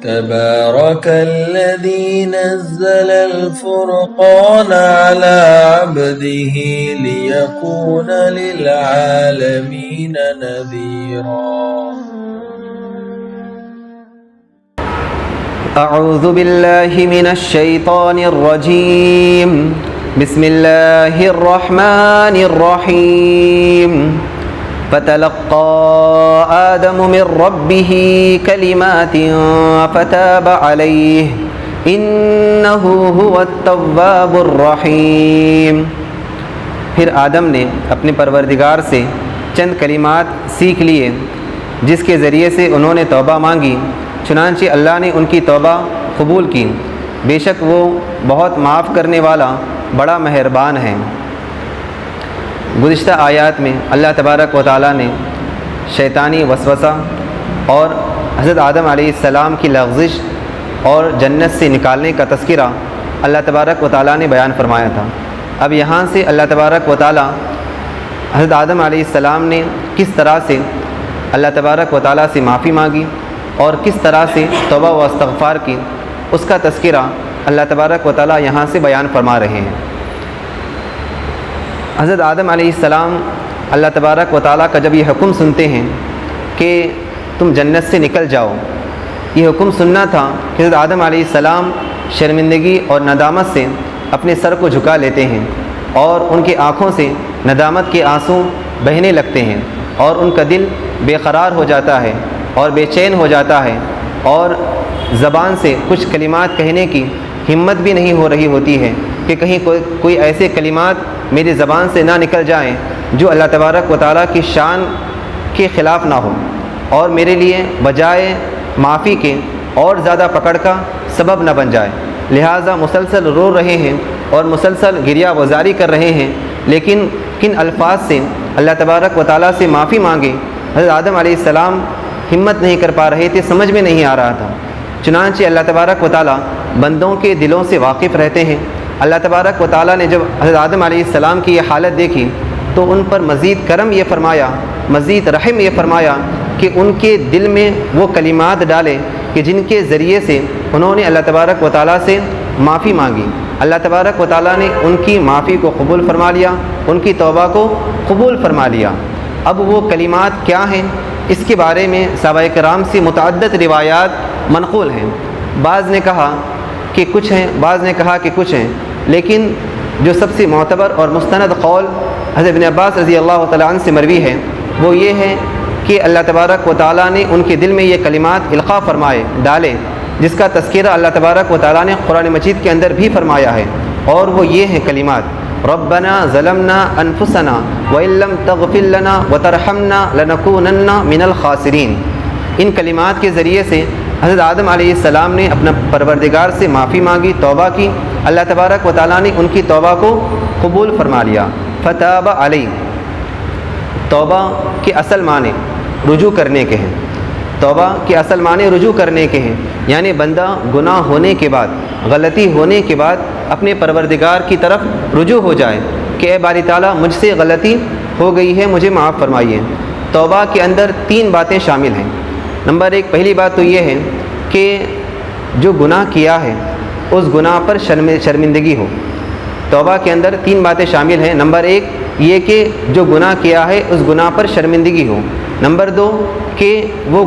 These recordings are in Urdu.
تبارك الذي نزل الفرقان على عبده ليكون للعالمين نذيرا. أعوذ بالله من الشيطان الرجيم. بسم الله الرحمن الرحيم. فتلقى آدم من ربه كلمات فتاب عليه إنه هو التواب الرحيم. پھر آدم نے اپنے پروردگار سے چند کلمات سیکھ لیے جس کے ذریعے سے انہوں نے توبہ مانگی، چنانچہ اللہ نے ان کی توبہ قبول کی. بے شک وہ بہت معاف کرنے والا بڑا مہربان ہے. گزشتہ آیات میں اللہ تبارک و تعالیٰ نے شیطانی وسوسہ اور حضرت آدم علیہ السلام کی لغزش اور جنت سے نکالنے کا تذکرہ اللہ تبارک و تعالیٰ نے بیان فرمایا تھا. اب یہاں سے اللہ تبارک و تعالیٰ حضرت آدم علیہ السلام نے کس طرح سے اللہ تبارک و تعالیٰ سے معافی مانگی اور کس طرح سے توبہ و استغفار کی، اس کا تذکرہ اللہ تبارک و تعالیٰ یہاں سے بیان فرما رہے ہیں. حضرت آدم علیہ السلام اللہ تبارک و تعالیٰ کا جب یہ حکم سنتے ہیں کہ تم جنت سے نکل جاؤ، یہ حکم سننا تھا کہ حضرت آدم علیہ السلام شرمندگی اور ندامت سے اپنے سر کو جھکا لیتے ہیں اور ان کی آنکھوں سے ندامت کے آنسو بہنے لگتے ہیں اور ان کا دل بے قرار ہو جاتا ہے اور بے چین ہو جاتا ہے اور زبان سے کچھ کلمات کہنے کی ہمت بھی نہیں ہو رہی ہوتی ہے کہ کہیں کوئی ایسے کلمات میری زبان سے نہ نکل جائیں جو اللہ تبارک و تعالیٰ کی شان کے خلاف نہ ہو اور میرے لیے بجائے معافی کے اور زیادہ پکڑ کا سبب نہ بن جائے. لہٰذا مسلسل رو رہے ہیں اور مسلسل گریہ وزاری کر رہے ہیں، لیکن کن الفاظ سے اللہ تبارک و تعالیٰ سے معافی مانگے حضرت آدم علیہ السلام ہمت نہیں کر پا رہے تھے، سمجھ میں نہیں آ رہا تھا. چنانچہ اللہ تبارک و تعالیٰ بندوں کے دلوں سے واقف رہتے ہیں. اللہ تبارک و تعالیٰ نے جب حضرت آدم علیہ السلام کی یہ حالت دیکھی تو ان پر مزید کرم یہ فرمایا، مزید رحم یہ فرمایا کہ ان کے دل میں وہ کلمات ڈالے کہ جن کے ذریعے سے انہوں نے اللہ تبارک و تعالیٰ سے معافی مانگی. اللہ تبارک و تعالیٰ نے ان کی معافی کو قبول فرما لیا، ان کی توبہ کو قبول فرما لیا. اب وہ کلمات کیا ہیں، اس کے بارے میں صحابہ کرام سے متعدد روایات منقول ہیں. بعض نے کہا کہ کچھ ہیں، بعض نے کہا کہ کچھ ہیں، لیکن جو سب سے معتبر اور مستند قول حضرت ابن عباس رضی اللہ تعالیٰ عنہ سے مروی ہے وہ یہ ہے کہ اللہ تبارک و تعالیٰ نے ان کے دل میں یہ کلمات القاء فرمائے، ڈالے، جس کا تذکرہ اللہ تبارک و تعالیٰ نے قرآن مجید کے اندر بھی فرمایا ہے. اور وہ یہ ہیں کلمات: ربنا ظلمنا انفسنا وان لم تغفر لنا وترحمنا لنکونن من الخاسرین. ان کلمات کے ذریعے سے حضرت آدم علیہ السلام نے اپنا پروردگار سے معافی مانگی، توبہ کی. اللہ تبارک و تعالیٰ نے ان کی توبہ کو قبول فرما لیا. فتاب علیہ، توبہ کے اصل معنی رجوع کرنے کے ہیں. توبہ کے اصل معنی رجوع کرنے کے ہیں، یعنی بندہ گناہ ہونے کے بعد، غلطی ہونے کے بعد اپنے پروردگار کی طرف رجوع ہو جائے کہ اے باری تعالیٰ مجھ سے غلطی ہو گئی ہے، مجھے معاف فرمائیے. توبہ کے اندر 3 باتیں شامل ہیں. نمبر 1، پہلی بات تو یہ ہے کہ جو گناہ کیا ہے اس گناہ پر شرمندگی ہو. توبہ کے اندر 3 باتیں شامل ہیں. نمبر 1 یہ کہ جو گناہ کیا ہے اس گناہ پر شرمندگی ہو. نمبر 2 کہ وہ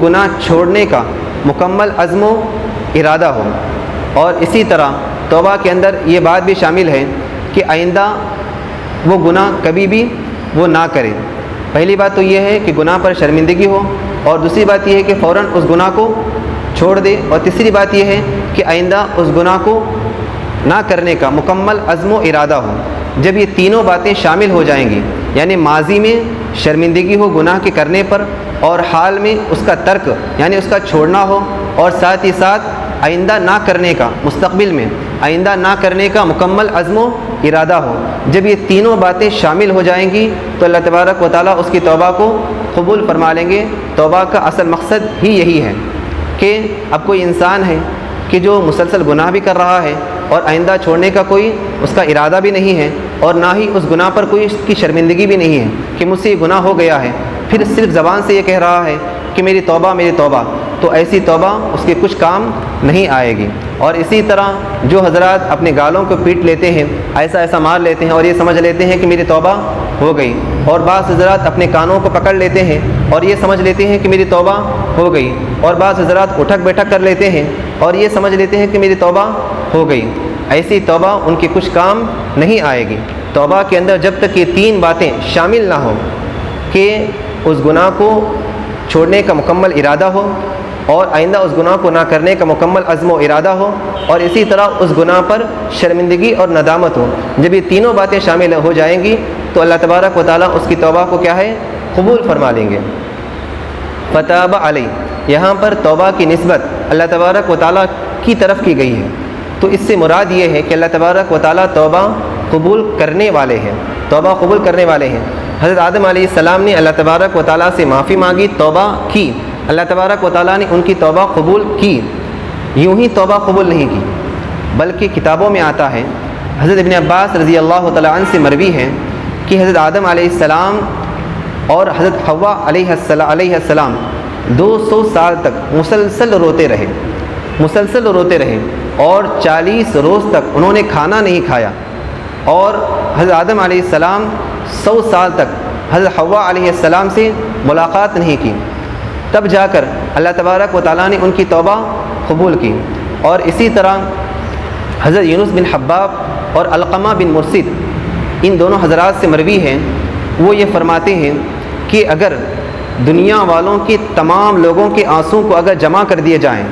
گناہ چھوڑنے کا مکمل عزم و ارادہ ہو. اور اسی طرح توبہ کے اندر یہ بات بھی شامل ہے کہ آئندہ وہ گناہ کبھی بھی وہ نہ کرے. پہلی بات تو یہ ہے کہ گناہ پر شرمندگی ہو، اور دوسری بات یہ ہے کہ فوراً اس گناہ کو چھوڑ دے، اور تیسری بات یہ ہے کہ آئندہ اس گناہ کو نہ کرنے کا مکمل عزم و ارادہ ہو. جب یہ تینوں باتیں شامل ہو جائیں گی، یعنی ماضی میں شرمندگی ہو گناہ کے کرنے پر، اور حال میں اس کا ترک یعنی اس کا چھوڑنا ہو، اور ساتھ ہی ساتھ آئندہ نہ کرنے کا، مستقبل میں آئندہ نہ کرنے کا مکمل عزم و ارادہ ہو. جب یہ تینوں باتیں شامل ہو جائیں گی تو اللہ تبارک و تعالیٰ اس کی توبہ کو قبول فرما لیں گے. توبہ کا اصل مقصد ہی یہی ہے کہ اب کوئی انسان ہے کہ جو مسلسل گناہ بھی کر رہا ہے اور آئندہ چھوڑنے کا کوئی اس کا ارادہ بھی نہیں ہے، اور نہ ہی اس گناہ پر کوئی اس کی شرمندگی بھی نہیں ہے کہ مجھ سے یہ گناہ ہو گیا ہے، پھر صرف زبان سے یہ کہہ رہا ہے کہ میری توبہ میری توبہ، تو ایسی توبہ اس کے کچھ کام نہیں آئے گی۔ اور اسی طرح جو حضرات اپنے گالوں کو پیٹ لیتے ہیں، ایسا ایسا مار لیتے ہیں اور یہ سمجھ لیتے ہیں کہ میری توبہ ہو گئی، اور بعض حضرات اپنے کانوں کو پکڑ لیتے ہیں اور یہ سمجھ لیتے ہیں کہ میری توبہ ہو گئی، اور بعض حضرات اٹھک بیٹھک کر لیتے ہیں اور یہ سمجھ لیتے ہیں کہ میری توبہ ہو گئی، ایسی توبہ ان کی کچھ کام نہیں آئے گی۔ توبہ کے اندر جب تک یہ تین باتیں شامل نہ ہوں کہ اس گناہ کو چھوڑنے کا مکمل ارادہ ہو، اور آئندہ اس گناہ کو نہ کرنے کا مکمل عزم و ارادہ ہو، اور اسی طرح اس گناہ پر شرمندگی اور ندامت ہو، جب یہ تینوں باتیں شامل ہو جائیں گی تو اللہ تبارک و تعالیٰ اس کی توبہ کو کیا ہے، قبول فرما لیں گے۔ فتاب علی، یہاں پر توبہ کی نسبت اللہ تبارک و تعالیٰ کی طرف کی گئی ہے، تو اس سے مراد یہ ہے کہ اللہ تبارک و تعالیٰ توبہ قبول کرنے والے ہیں، توبہ قبول کرنے والے ہیں۔ حضرت آدم علیہ السلام نے اللہ تبارک و تعالیٰ سے معافی مانگی، توبہ کی، اللہ تبارک و تعالیٰ نے ان کی توبہ قبول کی۔ یوں ہی توبہ قبول نہیں کی، بلکہ کتابوں میں آتا ہے، حضرت ابن عباس رضی اللہ تعالیٰ عنہ سے مروی ہے کہ حضرت آدم علیہ السلام اور حضرت حوا علیہ السلام 200 سال تک مسلسل روتے رہے اور 40 روز تک انہوں نے کھانا نہیں کھایا، اور حضرت آدم علیہ السلام 100 سال تک حضرت حوا علیہ السلام سے ملاقات نہیں کی، تب جا کر اللہ تبارک و تعالیٰ نے ان کی توبہ قبول کی۔ اور اسی طرح حضرت یونس بن حباب اور علقمہ بن مرسد، ان دونوں حضرات سے مروی ہیں، وہ یہ فرماتے ہیں کہ اگر دنیا والوں کے تمام لوگوں کے آنسوں کو اگر جمع کر دیے جائیں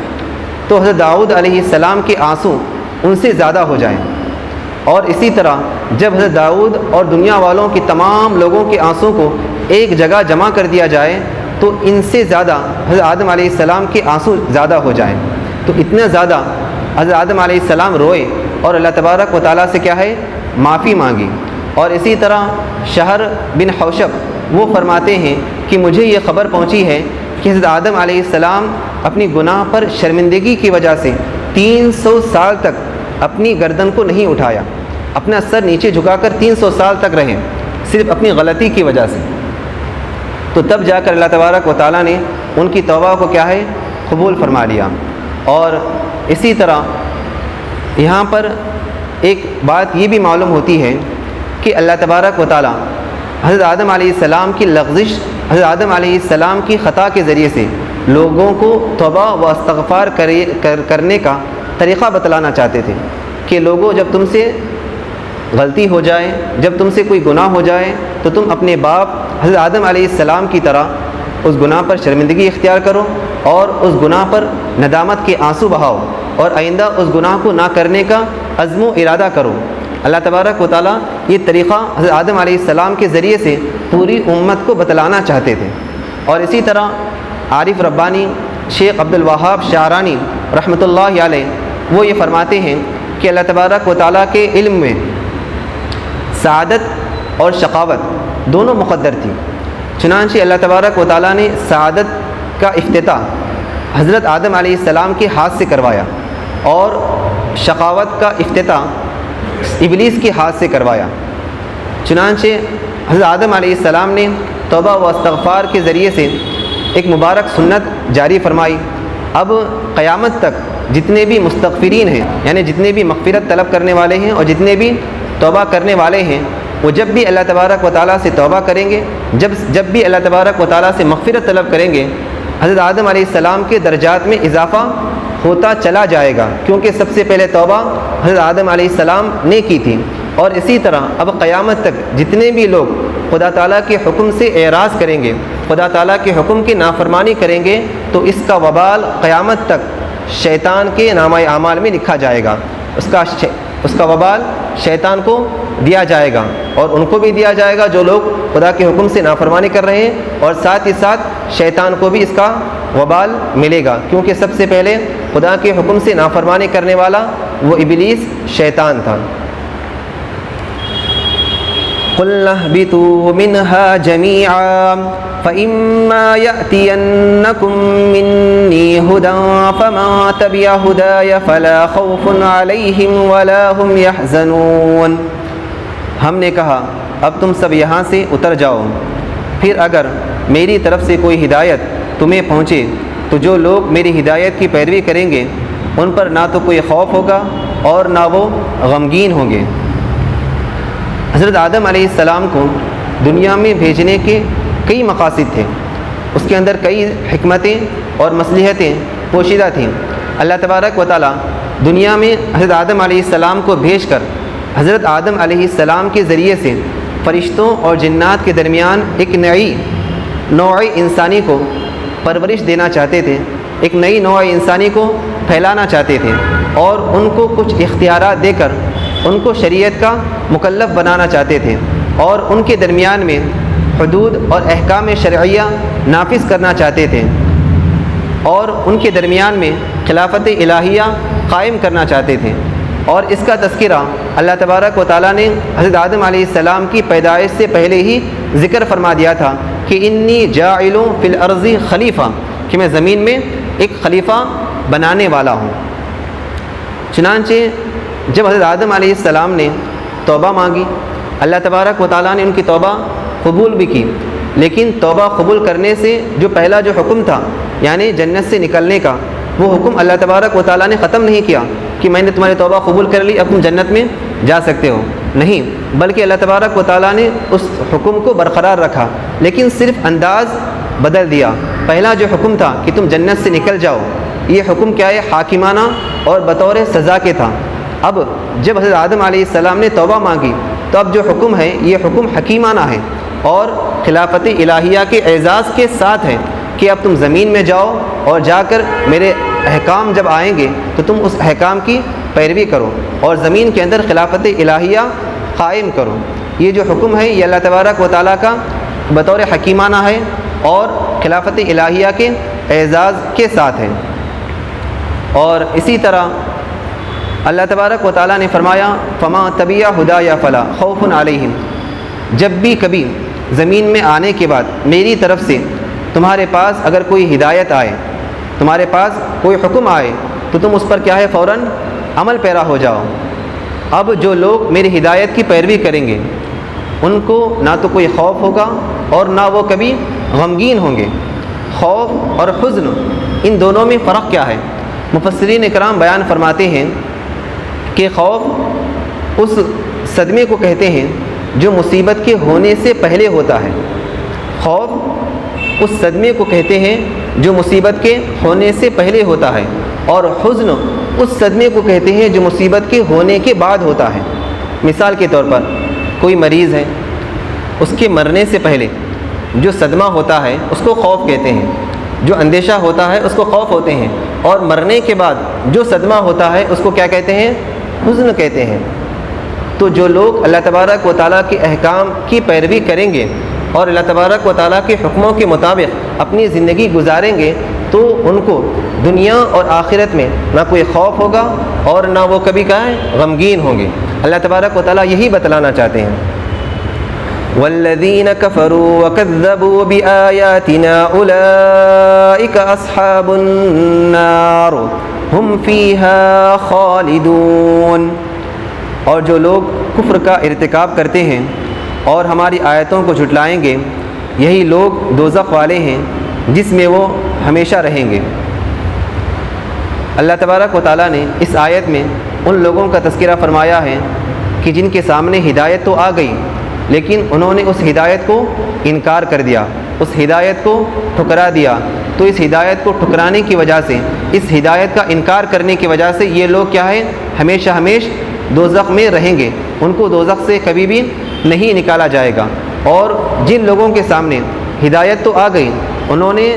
تو حضرت داؤد علیہ السلام کے آنسو ان سے زیادہ ہو جائیں، اور اسی طرح جب حضرت داؤد اور دنیا والوں کے تمام لوگوں کے آنسوں کو ایک جگہ جمع کر دیا جائے تو ان سے زیادہ حضرت آدم علیہ السلام کے آنسو زیادہ ہو جائیں، تو اتنا زیادہ حضرت آدم علیہ السلام روئے اور اللہ تبارک و تعالیٰ سے کیا ہے، معافی مانگی۔ اور اسی طرح شہر بن حوشب وہ فرماتے ہیں کہ مجھے یہ خبر پہنچی ہے کہ حضرت آدم علیہ السلام اپنی گناہ پر شرمندگی کی وجہ سے 300 سال تک اپنی گردن کو نہیں اٹھایا، اپنا سر نیچے جھکا کر 300 سال تک رہے، صرف اپنی غلطی کی وجہ سے۔ تو تب جا کر اللہ تبارک و تعالیٰ نے ان کی توبہ کو کیا ہے، قبول فرما لیا۔ اور اسی طرح یہاں پر ایک بات یہ بھی معلوم ہوتی ہے کہ اللہ تبارک و تعالیٰ حضرت آدم علیہ السلام کی لغزش، حضرت آدم علیہ السلام کی خطا کے ذریعے سے لوگوں کو توبہ و استغفار کرنے کا طریقہ بتلانا چاہتے تھے کہ لوگوں، جب تم سے غلطی ہو جائے، جب تم سے کوئی گناہ ہو جائے تو تم اپنے باپ حضرت آدم علیہ السلام کی طرح اس گناہ پر شرمندگی اختیار کرو اور اس گناہ پر ندامت کے آنسو بہاؤ، اور آئندہ اس گناہ کو نہ کرنے کا عزم و ارادہ کرو۔ اللہ تبارک و تعالیٰ یہ طریقہ حضرت آدم علیہ السلام کے ذریعے سے پوری امت کو بتلانا چاہتے تھے۔ اور اسی طرح عارف ربانی شیخ عبد الوہاب شعرانی رحمۃ اللہ علیہ وہ یہ فرماتے ہیں کہ اللہ تبارک و تعالیٰ کے علم میں سعادت اور شقاوت دونوں مقدر تھی، چنانچہ اللہ تبارک و تعالیٰ نے سعادت کا افتتاح حضرت آدم علیہ السلام کے ہاتھ سے کروایا، اور شقاوت کا افتتاح ابلیس کے ہاتھ سے کروایا۔ چنانچہ حضرت آدم علیہ السلام نے توبہ و استغفار کے ذریعے سے ایک مبارک سنت جاری فرمائی۔ اب قیامت تک جتنے بھی مستغفرین ہیں، یعنی جتنے بھی مغفرت طلب کرنے والے ہیں اور جتنے بھی توبہ کرنے والے ہیں، وہ جب بھی اللہ تبارک و تعالیٰ سے توبہ کریں گے، جب بھی اللہ تبارک و تعالیٰ سے مغفرت طلب کریں گے، حضرت آدم علیہ السلام کے درجات میں اضافہ ہوتا چلا جائے گا، کیونکہ سب سے پہلے توبہ حضرت آدم علیہ السلام نے کی تھی۔ اور اسی طرح اب قیامت تک جتنے بھی لوگ خدا تعالیٰ کے حکم سے اعراض کریں گے، خدا تعالیٰ کے حکم کی نافرمانی کریں گے، تو اس کا وبال قیامت تک شیطان کے نامہ اعمال میں لکھا جائے گا، اس کا وبال شیطان کو دیا جائے گا، اور ان کو بھی دیا جائے گا جو لوگ خدا کے حکم سے نافرمانی کر رہے ہیں، اور ساتھ ہی ساتھ شیطان کو بھی اس کا وبال ملے گا، کیونکہ سب سے پہلے خدا کے حکم سے نافرمانی کرنے والا وہ ابلیس شیطان تھا۔ قُلْنَا اهْبِطُوا مِنْهَا جَمِيعًا فَإِمَّا يَأْتِيَنَّكُمْ مِنِّي هُدًى فَمَن تَبِعَ هُدَايَ فَلَا خَوْفٌ عَلَيْهِمْ وَلَا هُمْ يَحْزَنُونَ۔ ہم نے کہا اب تم سب یہاں سے اتر جاؤ، پھر اگر میری طرف سے کوئی ہدایت تمہیں پہنچے تو جو لوگ میری ہدایت کی پیروی کریں گے ان پر نہ تو کوئی خوف ہوگا اور نہ وہ غمگین ہوں گے۔ حضرت آدم علیہ السلام کو دنیا میں بھیجنے کے کئی مقاصد تھے، اس کے اندر کئی حکمتیں اور مصلحتیں پوشیدہ تھیں۔ اللہ تبارک و تعالیٰ دنیا میں حضرت آدم علیہ السلام کو بھیج کر حضرت آدم علیہ السلام کے ذریعے سے فرشتوں اور جنات کے درمیان ایک نئی نوع انسانی کو پرورش دینا چاہتے تھے، ایک نئی نوع انسانی کو پھیلانا چاہتے تھے، اور ان کو کچھ اختیارات دے کر ان کو شریعت کا مکلف بنانا چاہتے تھے، اور ان کے درمیان میں حدود اور احکام شرعیہ نافذ کرنا چاہتے تھے، اور ان کے درمیان میں خلافت الہیہ قائم کرنا چاہتے تھے۔ اور اس کا تذکرہ اللہ تبارک و تعالیٰ نے حضرت آدم علیہ السلام کی پیدائش سے پہلے ہی ذکر فرما دیا تھا کہ انی جاعل فی الارض خلیفہ، کہ میں زمین میں ایک خلیفہ بنانے والا ہوں۔ چنانچہ جب حضرت آدم علیہ السلام نے توبہ مانگی، اللہ تبارک و تعالیٰ نے ان کی توبہ قبول بھی کی، لیکن توبہ قبول کرنے سے جو پہلا جو حکم تھا یعنی جنت سے نکلنے کا، وہ حکم اللہ تبارک و تعالیٰ نے ختم نہیں کیا کہ میں نے تمہاری توبہ قبول کر لی اب تم جنت میں جا سکتے ہو، نہیں، بلکہ اللہ تبارک و تعالیٰ نے اس حکم کو برقرار رکھا، لیکن صرف انداز بدل دیا۔ پہلا جو حکم تھا کہ تم جنت سے نکل جاؤ، یہ حکم کیا ہے؟ حاکمانہ اور بطور سزا کے تھا۔ اب جب حضرت آدم علیہ السلام نے توبہ مانگی تو اب جو حکم ہے یہ حکم حکیمانہ ہے اور خلافت الہیہ کے اعزاز کے ساتھ ہے کہ اب تم زمین میں جاؤ اور جا کر میرے احکام جب آئیں گے تو تم اس احکام کی پیروی کرو اور زمین کے اندر خلافت الہیہ قائم کرو۔ یہ جو حکم ہے یہ اللہ تبارک و تعالیٰ کا بطور حکیمانہ ہے اور خلافت الہیہ کے اعزاز کے ساتھ ہے۔ اور اسی طرح اللہ تبارک و تعالیٰ نے فرمایا فما تبع ہدایا فلا خوف علیہم، جب بھی کبھی زمین میں آنے کے بعد میری طرف سے تمہارے پاس اگر کوئی ہدایت آئے، تمہارے پاس کوئی حکم آئے تو تم اس پر کیا ہے فوراً عمل پیرا ہو جاؤ۔ اب جو لوگ میری ہدایت کی پیروی کریں گے ان کو نہ تو کوئی خوف ہوگا اور نہ وہ کبھی غمگین ہوں گے۔ خوف اور حزن ان دونوں میں فرق کیا ہے؟ مفسرین اکرام بیان فرماتے ہیں کہ خوف اس صدمے کو کہتے ہیں جو مصیبت کے ہونے سے پہلے ہوتا ہے، خوف اس صدمے کو کہتے ہیں جو مصیبت کے ہونے سے پہلے ہوتا ہے، اور حزن اس صدمے کو کہتے ہیں جو مصیبت کے ہونے کے بعد ہوتا ہے۔ مثال کے طور پر کوئی مریض ہے، اس کے مرنے سے پہلے جو صدمہ ہوتا ہے اس کو خوف کہتے ہیں، جو اندیشہ ہوتا ہے اس کو خوف ہوتے ہیں، اور مرنے کے بعد جو صدمہ ہوتا ہے اس کو کیا کہتے ہیں؟ حزن کہتے ہیں۔ تو جو لوگ اللہ تبارک و تعالیٰ کے احکام کی پیروی کریں گے اور اللہ تبارک و تعالیٰ کے حکموں کے مطابق اپنی زندگی گزاریں گے تو ان کو دنیا اور آخرت میں نہ کوئی خوف ہوگا اور نہ وہ کبھی غمگین ہوں گے۔ اللہ تبارک و تعالیٰ یہی بتلانا چاہتے ہیں۔ والذین کفروا وکذبوا بآیاتنا اولئک اصحاب النار ہم فیہا خالدون، اور جو لوگ کفر کا ارتکاب کرتے ہیں اور ہماری آیتوں کو جھٹلائیں گے یہی لوگ دوزخ والے ہیں جس میں وہ ہمیشہ رہیں گے۔ اللہ تبارک و تعالیٰ نے اس آیت میں ان لوگوں کا تذکرہ فرمایا ہے کہ جن کے سامنے ہدایت تو آ گئی لیکن انہوں نے اس ہدایت کو انکار کر دیا، اس ہدایت کو ٹھکرا دیا، تو اس ہدایت کو ٹھکرانے کی وجہ سے، اس ہدایت کا انکار کرنے کی وجہ سے یہ لوگ کیا ہے؟ ہمیشہ دوزخ میں رہیں گے، ان کو دوزخ سے کبھی بھی نہیں نکالا جائے گا۔ اور جن لوگوں کے سامنے ہدایت تو آ گئی، انہوں نے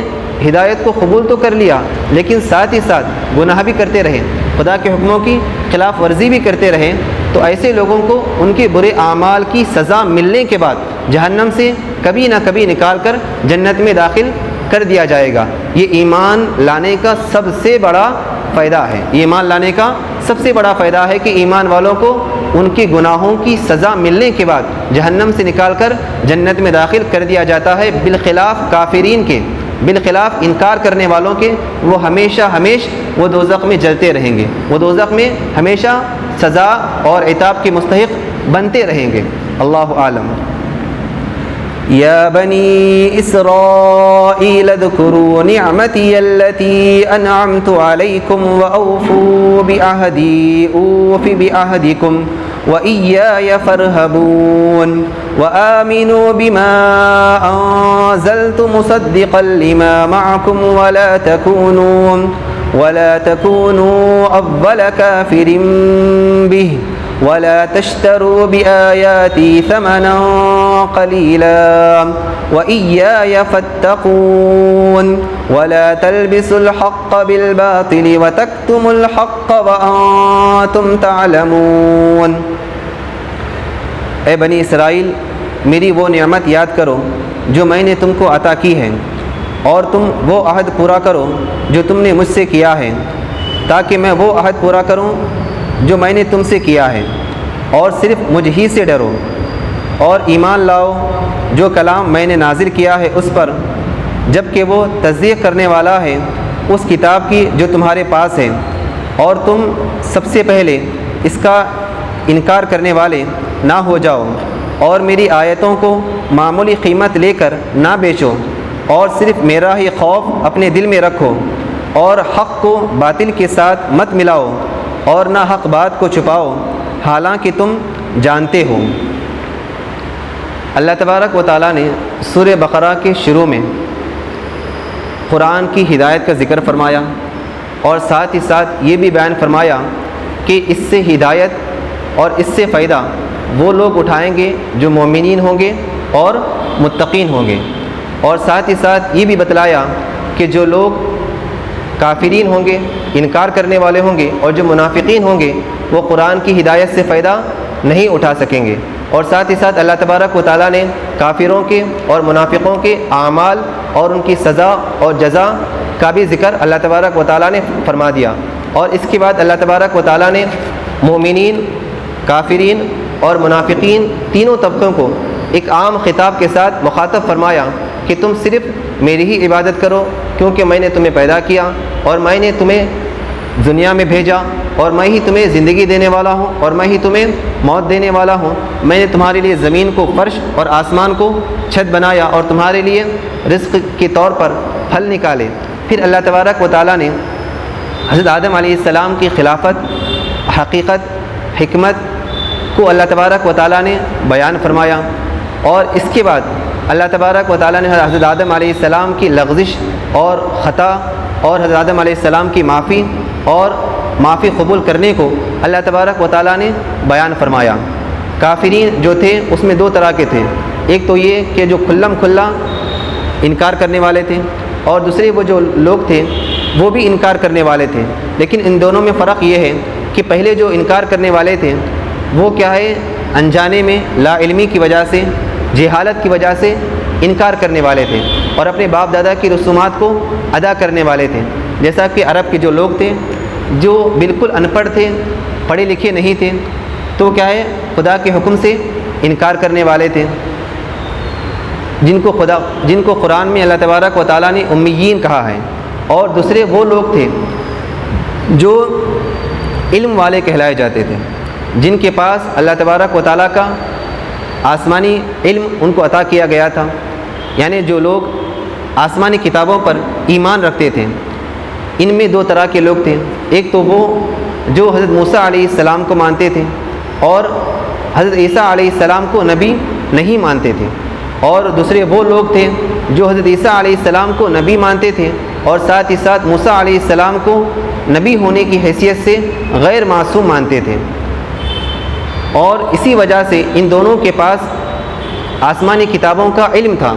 ہدایت کو قبول تو کر لیا لیکن ساتھ ہی ساتھ گناہ بھی کرتے رہے، خدا کے حکموں کی خلاف ورزی بھی کرتے رہے، تو ایسے لوگوں کو ان کے برے اعمال کی سزا ملنے کے بعد جہنم سے کبھی نہ کبھی نکال کر جنت میں داخل کر دیا جائے گا۔ یہ ایمان لانے کا سب سے بڑا فائدہ ہے، یہ ایمان لانے کا سب سے بڑا فائدہ ہے کہ ایمان والوں کو ان کے گناہوں کی سزا ملنے کے بعد جہنم سے نکال کر جنت میں داخل کر دیا جاتا ہے، بالخلاف کافرین کے، بالخلاف انکار کرنے والوں کے، وہ ہمیشہ وہ دوزخ میں جلتے رہیں گے، وہ دوزخ میں ہمیشہ سزا اور عتاب کے مستحق بنتے رہیں گے۔ اللہ عالم۔ يا بني إسرائيل اذكروا نعمتي التي أنعمت عليكم وأوفوا بعهدي أوف بعهدكم وإياي فارهبون وآمنوا بما أنزلت مصدقا لما معكم ولا تكونوا أول كافر به ولا تشتروا بآياتي ثمنا قليلا وإياي فاتقون ولا تلبسوا الحق بالباطل وتكتموا الحق وأنتم تعلمون۔ اے بنی اسرائیل، میری وہ نعمت یاد کرو جو میں نے تم کو عطا کی ہے، اور تم وہ عہد پورا کرو جو تم نے مجھ سے کیا ہے، تاکہ میں وہ عہد پورا کروں جو میں نے تم سے کیا ہے، اور صرف مجھ ہی سے ڈرو، اور ایمان لاؤ جو کلام میں نے نازل کیا ہے اس پر، جب کہ وہ تصدیق کرنے والا ہے اس کتاب کی جو تمہارے پاس ہے، اور تم سب سے پہلے اس کا انکار کرنے والے نہ ہو جاؤ، اور میری آیتوں کو معمولی قیمت لے کر نہ بیچو، اور صرف میرا ہی خوف اپنے دل میں رکھو، اور حق کو باطل کے ساتھ مت ملاؤ، اور نہ حق بات کو چھپاؤ حالانکہ تم جانتے ہو۔ اللہ تبارک و تعالیٰ نے سورہ بقرہ کے شروع میں قرآن کی ہدایت کا ذکر فرمایا، اور ساتھ ہی ساتھ یہ بھی بیان فرمایا کہ اس سے ہدایت اور اس سے فائدہ وہ لوگ اٹھائیں گے جو مومنین ہوں گے اور متقین ہوں گے، اور ساتھ ہی ساتھ یہ بھی بتلایا کہ جو لوگ کافرین ہوں گے، انکار کرنے والے ہوں گے، اور جو منافقین ہوں گے وہ قرآن کی ہدایت سے فائدہ نہیں اٹھا سکیں گے۔ اور ساتھ ہی ساتھ اللہ تبارک و تعالیٰ نے کافروں کے اور منافقوں کے اعمال اور ان کی سزا اور جزا کا بھی ذکر اللہ تبارک و تعالیٰ نے فرما دیا، اور اس کے بعد اللہ تبارک و تعالیٰ نے مومنین، کافرین اور منافقین تینوں طبقوں کو ایک عام خطاب کے ساتھ مخاطب فرمایا کہ تم صرف میری ہی عبادت کرو، کیونکہ میں نے تمہیں پیدا کیا اور میں نے تمہیں دنیا میں بھیجا، اور میں ہی تمہیں زندگی دینے والا ہوں، اور میں ہی تمہیں موت دینے والا ہوں۔ میں نے تمہارے لیے زمین کو فرش اور آسمان کو چھت بنایا، اور تمہارے لیے رزق کے طور پر پھل نکالے۔ پھر اللہ تبارک و تعالیٰ نے حضرت آدم علیہ السلام کی خلافت، حقیقت، حکمت کو اللہ تبارک و تعالیٰ نے بیان فرمایا، اور اس کے بعد اللہ تبارک و تعالیٰ نے حضرت آدم علیہ السلام کی لغزش اور خطا اور حضرت آدم علیہ السلام کی معافی اور معافی قبول کرنے کو اللہ تبارک و تعالیٰ نے بیان فرمایا۔ کافرین جو تھے اس میں دو طرح کے تھے، ایک تو یہ کہ جو کھلم کھلا انکار کرنے والے تھے، اور دوسرے وہ جو لوگ تھے وہ بھی انکار کرنے والے تھے، لیکن ان دونوں میں فرق یہ ہے کہ پہلے جو انکار کرنے والے تھے وہ کیا ہے، انجانے میں لا علمی کی وجہ سے، جہالت کی وجہ سے انکار کرنے والے تھے، اور اپنے باپ دادا کی رسومات کو ادا کرنے والے تھے۔ جیسا کہ عرب کے جو لوگ تھے جو بالکل ان پڑھ تھے، پڑھے لکھے نہیں تھے، تو کیا ہے، خدا کے حکم سے انکار کرنے والے تھے، جن کو قرآن میں اللہ تبارک و تعالیٰ نے امیین کہا ہے۔ اور دوسرے وہ لوگ تھے جو علم والے کہلائے جاتے تھے، جن کے پاس اللہ تبارک و تعالیٰ کا آسمانی علم ان کو عطا کیا گیا تھا، یعنی جو لوگ آسمانی کتابوں پر ایمان رکھتے تھے۔ ان میں دو طرح کے لوگ تھے، ایک تو وہ جو حضرت موسیٰ علیہ السلام کو مانتے تھے اور حضرت عیسیٰ علیہ السلام کو نبی نہیں مانتے تھے، اور دوسرے وہ لوگ تھے جو حضرت عیسیٰ علیہ السلام کو نبی مانتے تھے اور ساتھ ہی ساتھ موسیٰ علیہ السلام کو نبی ہونے کی حیثیت سے غیر معصوم مانتے تھے۔ اور اسی وجہ سے ان دونوں کے پاس آسمانی کتابوں کا علم تھا،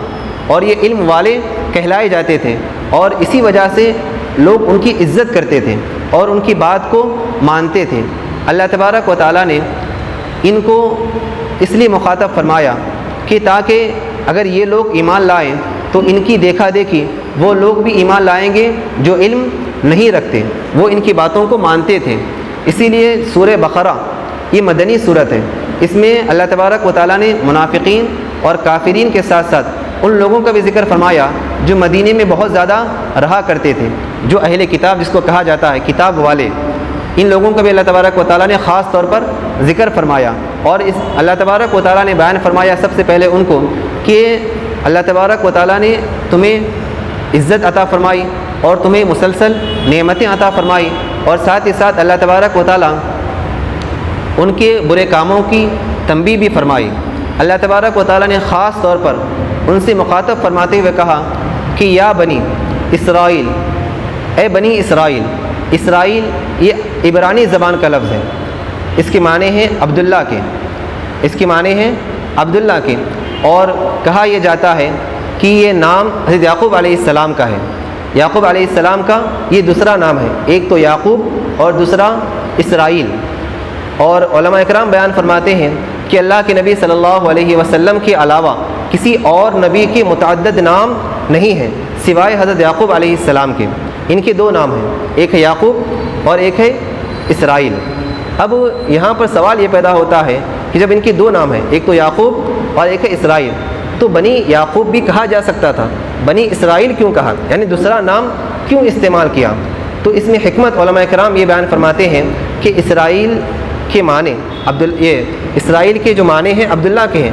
اور یہ علم والے کہلائے جاتے تھے، اور اسی وجہ سے لوگ ان کی عزت کرتے تھے اور ان کی بات کو مانتے تھے۔ اللہ تبارک و تعالیٰ نے ان کو اس لیے مخاطب فرمایا کہ تاکہ اگر یہ لوگ ایمان لائیں تو ان کی دیکھا دیکھی وہ لوگ بھی ایمان لائیں گے جو علم نہیں رکھتے، وہ ان کی باتوں کو مانتے تھے۔ اسی لیے سورہ بقرہ یہ مدنی صورت ہے، اس میں اللہ تبارک و تعالیٰ نے منافقین اور کافرین کے ساتھ ساتھ ان لوگوں کا بھی ذکر فرمایا جو مدینے میں بہت زیادہ رہا کرتے تھے، جو اہل کتاب جس کو کہا جاتا ہے، کتاب والے، ان لوگوں کا بھی اللہ تبارک و تعالیٰ نے خاص طور پر ذکر فرمایا۔ اور اس اللہ تبارک و تعالیٰ نے بیان فرمایا سب سے پہلے ان کو کہ اللہ تبارک و تعالیٰ نے تمہیں عزت عطا فرمائی اور تمہیں مسلسل نعمتیں عطا فرمائی، اور ساتھ ہی ساتھ اللہ تبارک و تعالیٰ ان کے برے کاموں کی تنبیہ بھی فرمائی۔ اللہ تبارک و تعالیٰ نے خاص طور پر ان سے مخاطب فرماتے ہوئے کہا کہ یا بنی اسرائیل، اے بنی اسرائیل۔ اسرائیل یہ عبرانی زبان کا لفظ ہے، اس کے معنی ہیں عبداللہ کے، اس کے معنی ہیں عبداللہ کے، اور کہا یہ جاتا ہے کہ یہ نام حضرت یعقوب علیہ السلام کا ہے۔ یعقوب علیہ السلام کا یہ دوسرا نام ہے، ایک تو یعقوب اور دوسرا اسرائیل۔ اور علماء اکرام بیان فرماتے ہیں کہ اللہ کے نبی صلی اللہ علیہ وسلم کے علاوہ کسی اور نبی کے متعدد نام نہیں ہیں سوائے حضرت یعقوب علیہ السلام کے۔ ان کے دو نام ہیں، ایک ہے یعقوب اور ایک ہے اسرائیل۔ اب یہاں پر سوال یہ پیدا ہوتا ہے کہ جب ان کے دو نام ہیں، ایک تو یعقوب اور ایک ہے اسرائیل، تو بنی یعقوب بھی کہا جا سکتا تھا، بنی اسرائیل کیوں کہا، یعنی دوسرا نام کیوں استعمال کیا؟ تو اس میں حکمت علماء کرام یہ بیان فرماتے ہیں کہ اسرائیل کے معنی اسرائیل کے جو معنی ہیں عبداللہ کے ہیں،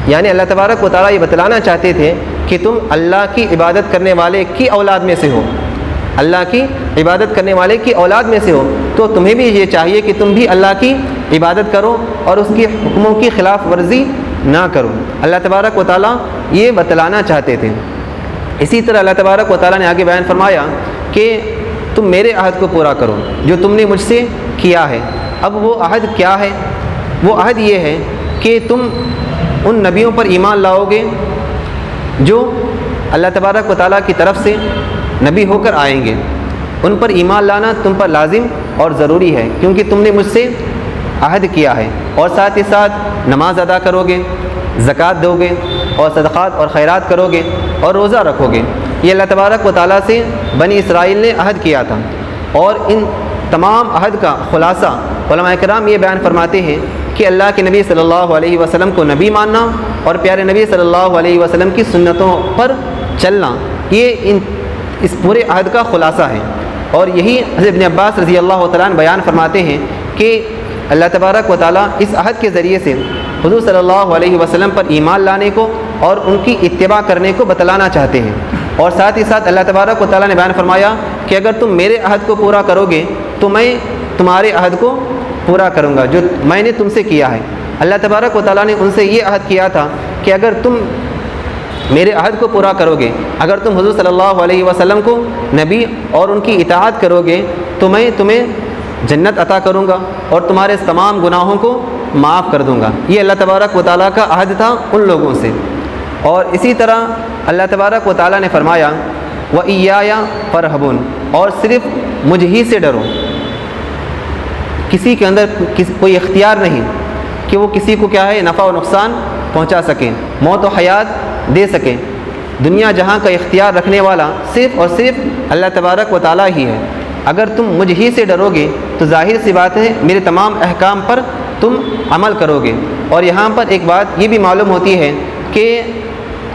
یعنی اللہ تبارک و تعالیٰ یہ بتلانا چاہتے تھے کہ تم اللہ کی عبادت کرنے والے کی اولاد میں سے ہو، اللہ کی عبادت کرنے والے کی اولاد میں سے ہو، تو تمہیں بھی یہ چاہیے کہ تم بھی اللہ کی عبادت کرو اور اس کی حکموں کی خلاف ورزی نہ کرو۔ اللہ تبارک و تعالیٰ یہ بتلانا چاہتے تھے۔ اسی طرح اللہ تبارک و تعالیٰ نے آگے بیان فرمایا کہ تم میرے عہد کو پورا کرو جو تم نے مجھ سے کیا ہے۔ اب وہ عہد کیا ہے؟ وہ عہد یہ ہے کہ تم ان نبیوں پر ایمان لاؤ گے جو اللہ تبارک و تعالیٰ کی طرف سے نبی ہو کر آئیں گے، ان پر ایمان لانا تم پر لازم اور ضروری ہے کیونکہ تم نے مجھ سے عہد کیا ہے، اور ساتھ ہی ساتھ نماز ادا کرو گے، زکوٰۃ دو گے، اور صدقات اور خیرات کرو گے، اور روزہ رکھو گے۔ یہ اللہ تبارک و تعالیٰ سے بنی اسرائیل نے عہد کیا تھا، اور ان تمام عہد کا خلاصہ علماء کرام یہ بیان فرماتے ہیں کہ اللہ کے نبی صلی اللہ علیہ وسلم کو نبی ماننا اور پیارے نبی صلی اللہ علیہ وسلم کی سنتوں پر چلنا، یہ اس پورے عہد کا خلاصہ ہے۔ اور یہی حضرت ابن عباس رضی اللہ تعالیٰ عنہ بیان فرماتے ہیں کہ اللہ تبارک و تعالیٰ اس عہد کے ذریعے سے حضور صلی اللہ علیہ وسلم پر ایمان لانے کو اور ان کی اتباع کرنے کو بتلانا چاہتے ہیں، اور ساتھ ہی ساتھ اللہ تبارک و تعالیٰ نے بیان فرمایا کہ اگر تم میرے عہد کو پورا کرو گے تو میں تمہارے عہد کو پورا کروں گا جو میں نے تم سے کیا ہے۔ اللہ تبارک و تعالیٰ نے ان سے یہ عہد کیا تھا کہ اگر تم میرے عہد کو پورا کرو گے، اگر تم حضور صلی اللہ علیہ وسلم کو نبی اور ان کی اطاعت کرو گے تو میں تمہیں جنت عطا کروں گا اور تمہارے تمام گناہوں کو معاف کر دوں گا۔ یہ اللہ تبارک و تعالیٰ کا عہد تھا ان لوگوں سے۔ اور اسی طرح اللہ تبارک و تعالیٰ نے فرمایا وَإِيَّايَ فَارْهَبُونِ، اور صرف مجھ ہی سے ڈرو۔ کسی کے اندر کوئی اختیار نہیں کہ وہ کسی کو کیا ہے نفع و نقصان پہنچا سکیں، موت و حیات دے سکیں۔ دنیا جہاں کا اختیار رکھنے والا صرف اور صرف اللہ تبارک و تعالیٰ ہی ہے۔ اگر تم مجھ ہی سے ڈرو گے تو ظاہر سی بات ہے میرے تمام احکام پر تم عمل کرو گے۔ اور یہاں پر ایک بات یہ بھی معلوم ہوتی ہے کہ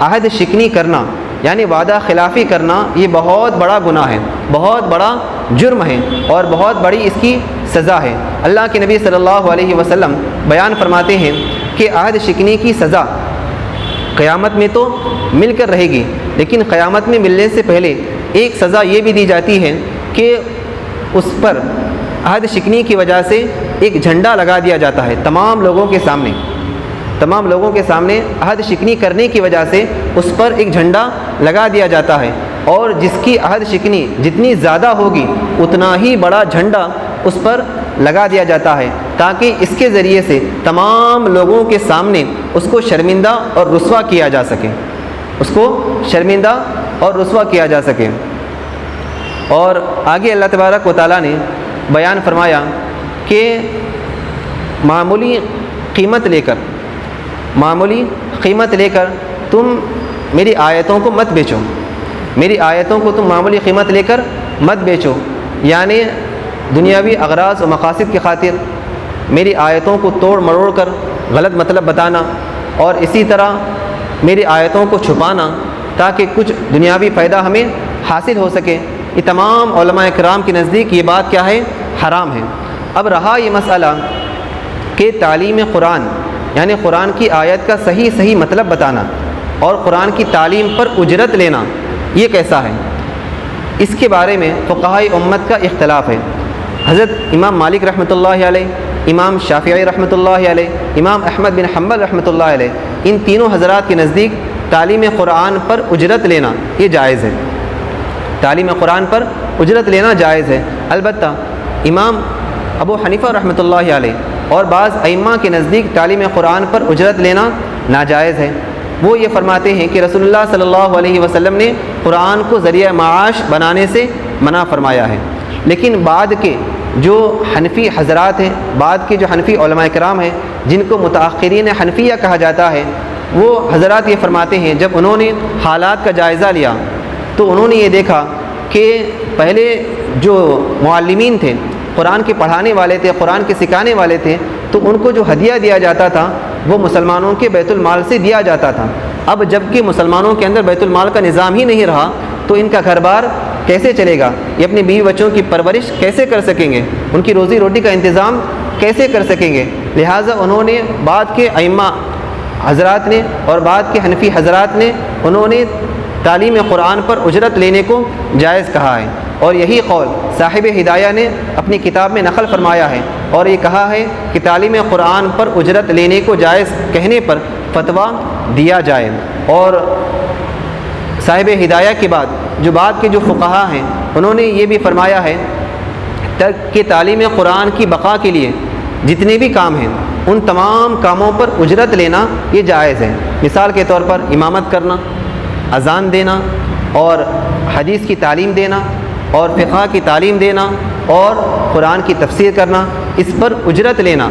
عہد شکنی کرنا یعنی وعدہ خلافی کرنا یہ بہت بڑا گناہ ہے، بہت بڑا جرم ہے، اور بہت بڑی اس کی سزا ہے۔ اللہ کے نبی صلی اللہ علیہ وسلم بیان فرماتے ہیں کہ عہد شکنی کی سزا قیامت میں تو مل کر رہے گی، لیکن قیامت میں ملنے سے پہلے ایک سزا یہ بھی دی جاتی ہے کہ اس پر عہد شکنی کی وجہ سے ایک جھنڈا لگا دیا جاتا ہے تمام لوگوں کے سامنے، تمام لوگوں کے سامنے عہد شکنی کرنے کی وجہ سے اس پر ایک جھنڈا لگا دیا جاتا ہے، اور جس کی عہد شکنی جتنی زیادہ ہوگی اتنا ہی بڑا جھنڈا اس پر لگا دیا جاتا ہے تاکہ اس کے ذریعے سے تمام لوگوں کے سامنے اس کو شرمندہ اور رسوا کیا جا سکے، اس کو شرمندہ اور رسوا کیا جا سکے۔ اور آگے اللہ تبارک و تعالیٰ نے بیان فرمایا کہ معمولی قیمت لے کر تم میری آیتوں کو مت بیچو، میری آیتوں کو تم معمولی قیمت لے کر مت بیچو، یعنی دنیاوی اغراض و مقاصد کی خاطر میری آیتوں کو توڑ مروڑ کر غلط مطلب بتانا، اور اسی طرح میری آیتوں کو چھپانا تاکہ کچھ دنیاوی فائدہ ہمیں حاصل ہو سکے، یہ تمام علماء کرام کے نزدیک یہ بات کیا ہے؟ حرام ہے۔ اب رہا یہ مسئلہ کہ تعلیم قرآن یعنی قرآن کی آیت کا صحیح مطلب بتانا اور قرآن کی تعلیم پر اجرت لینا یہ کیسا ہے؟ اس کے بارے میں فقہائے امت کا اختلاف ہے۔ حضرت امام مالک رحمۃ اللہ علیہ، امام شافعی رحمۃ اللہ علیہ، امام احمد بن حنبل رحمۃ اللہ علیہ، ان تینوں حضرات کے نزدیک تعلیم قرآن پر اجرت لینا یہ جائز ہے، تعلیم قرآن پر اجرت لینا جائز ہے۔ البتہ امام ابو حنیفہ رحمۃ اللہ علیہ اور بعض ائمہ کے نزدیک تعلیم قرآن پر اجرت لینا ناجائز ہے۔ وہ یہ فرماتے ہیں کہ رسول اللہ صلی اللہ علیہ وسلم نے قرآن کو ذریعہ معاش بنانے سے منع فرمایا ہے، لیکن بعد کے جو حنفی حضرات ہیں، بعد کے جو حنفی علماء کرام ہیں جن کو متأخرین حنفیہ کہا جاتا ہے، وہ حضرات یہ فرماتے ہیں جب انہوں نے حالات کا جائزہ لیا تو انہوں نے یہ دیکھا کہ پہلے جو معلمین تھے، قرآن کے پڑھانے والے تھے، قرآن کے سکھانے والے تھے، تو ان کو جو ہدیہ دیا جاتا تھا وہ مسلمانوں کے بیت المال سے دیا جاتا تھا۔ اب جب کہ مسلمانوں کے اندر بیت المال کا نظام ہی نہیں رہا تو ان کا گھر بار کیسے چلے گا؟ یہ اپنی بیوی بچوں کی پرورش کیسے کر سکیں گے؟ ان کی روزی روٹی کا انتظام کیسے کر سکیں گے؟ لہٰذا انہوں نے بعد کے ائمہ حضرات نے اور بعد کے حنفی حضرات نے انہوں نے تعلیم قرآن پر اجرت لینے کو جائز کہا ہے، اور یہی قول صاحب ہدایہ نے اپنی کتاب میں نقل فرمایا ہے، اور یہ کہا ہے کہ تعلیم قرآن پر اجرت لینے کو جائز کہنے پر فتویٰ دیا جائے۔ اور صاحب ہدایہ کے بعد جو بعد کے جو فقہا ہیں انہوں نے یہ بھی فرمایا ہے کہ تعلیم قرآن کی بقا کے لیے جتنے بھی کام ہیں ان تمام کاموں پر اجرت لینا یہ جائز ہے۔ مثال کے طور پر امامت کرنا، اذان دینا، اور حدیث کی تعلیم دینا، اور فقہ کی تعلیم دینا، اور قرآن کی تفسیر کرنا، اس پر اجرت لینا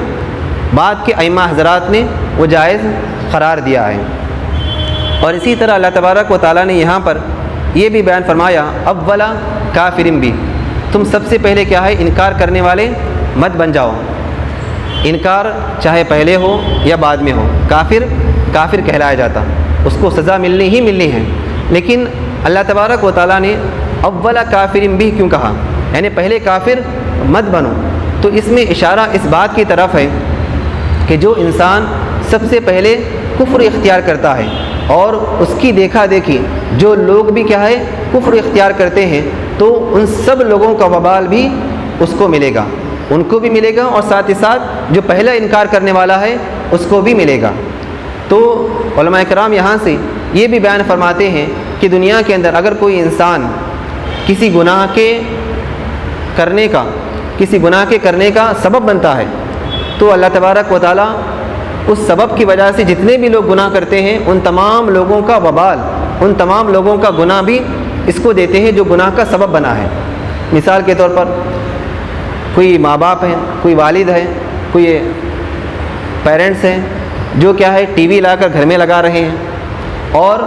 بعد کے ائمہ حضرات نے وہ جائز قرار دیا ہے۔ اور اسی طرح اللہ تبارک و تعالیٰ نے یہاں پر یہ بھی بیان فرمایا اولا کافرن بھی، تم سب سے پہلے کیا ہے انکار کرنے والے مت بن جاؤ۔ انکار چاہے پہلے ہو یا بعد میں ہو، کافر کہلایا جاتا، اس کو سزا ملنی ہی ملنی ہے۔ لیکن اللہ تبارک و تعالیٰ نے اولا کافرن بھی کیوں کہا؟ یعنی پہلے کافر مت بنو، تو اس میں اشارہ اس بات کی طرف ہے کہ جو انسان سب سے پہلے کفر اختیار کرتا ہے اور اس کی دیکھا دیکھی جو لوگ بھی کیا ہے کفر اختیار کرتے ہیں، تو ان سب لوگوں کا وبال بھی اس کو ملے گا، ان کو بھی ملے گا، اور ساتھ ہی ساتھ جو پہلا انکار کرنے والا ہے اس کو بھی ملے گا۔ تو علماء کرام یہاں سے یہ بھی بیان فرماتے ہیں کہ دنیا کے اندر اگر کوئی انسان کسی گناہ کے کرنے کا سبب بنتا ہے تو اللہ تبارک و تعالیٰ اس سبب کی وجہ سے جتنے بھی لوگ گناہ کرتے ہیں ان تمام لوگوں کا وبال، ان تمام لوگوں کا گناہ بھی اس کو دیتے ہیں جو گناہ کا سبب بنا ہے۔ مثال کے طور پر کوئی ماں باپ ہیں، کوئی والد ہیں، کوئی پیرنٹس ہیں جو کیا ہے ٹی وی لا کر گھر میں لگا رہے ہیں، اور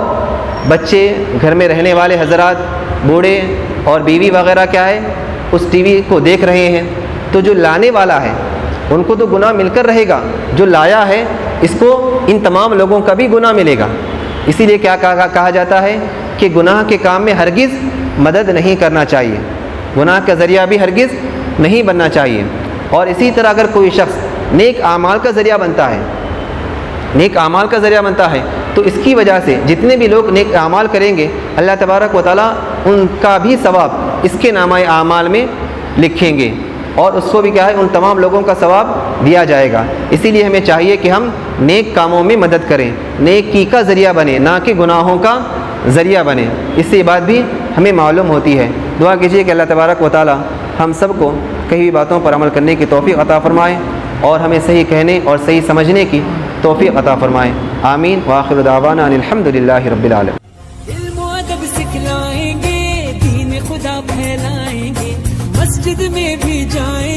بچے گھر میں رہنے والے حضرات، بوڑھے اور بیوی وغیرہ کیا ہے اس ٹی وی کو دیکھ رہے ہیں، تو جو لانے والا ہے ان کو تو گناہ مل کر رہے گا، جو لایا ہے اس کو ان تمام لوگوں کا بھی گناہ ملے گا۔ اسی لیے کیا کہا جاتا ہے کہ گناہ کے کام میں ہرگز مدد نہیں کرنا چاہیے، گناہ کا ذریعہ بھی ہرگز نہیں بننا چاہیے۔ اور اسی طرح اگر کوئی شخص نیک اعمال کا ذریعہ بنتا ہے تو اس کی وجہ سے جتنے بھی لوگ نیک اعمال کریں گے اللہ تبارک و تعالیٰ ان کا بھی ثواب اس کے نامہ اعمال میں لکھیں گے، اور اس کو بھی کیا ہے ان تمام لوگوں کا ثواب دیا جائے گا۔ اسی لیے ہمیں چاہیے کہ ہم نیک کاموں میں مدد کریں، نیکی کا ذریعہ بنیں، نہ کہ گناہوں کا ذریعہ بنیں۔ اس سے یہ بات بھی ہمیں معلوم ہوتی ہے۔ دعا کیجیے کہ اللہ تبارک و تعالیٰ ہم سب کو کئی بھی باتوں پر عمل کرنے کی توفیق عطا فرمائے، اور ہمیں صحیح کہنے اور صحیح سمجھنے کی توفیق عطا فرمائے۔ آمین وآخر دعوانا ان الحمدللہ رب العالمین۔ علم و ادب سکھلائیں گے، دین خدا پھیلائیں گے، مسجد میں بھی جائیں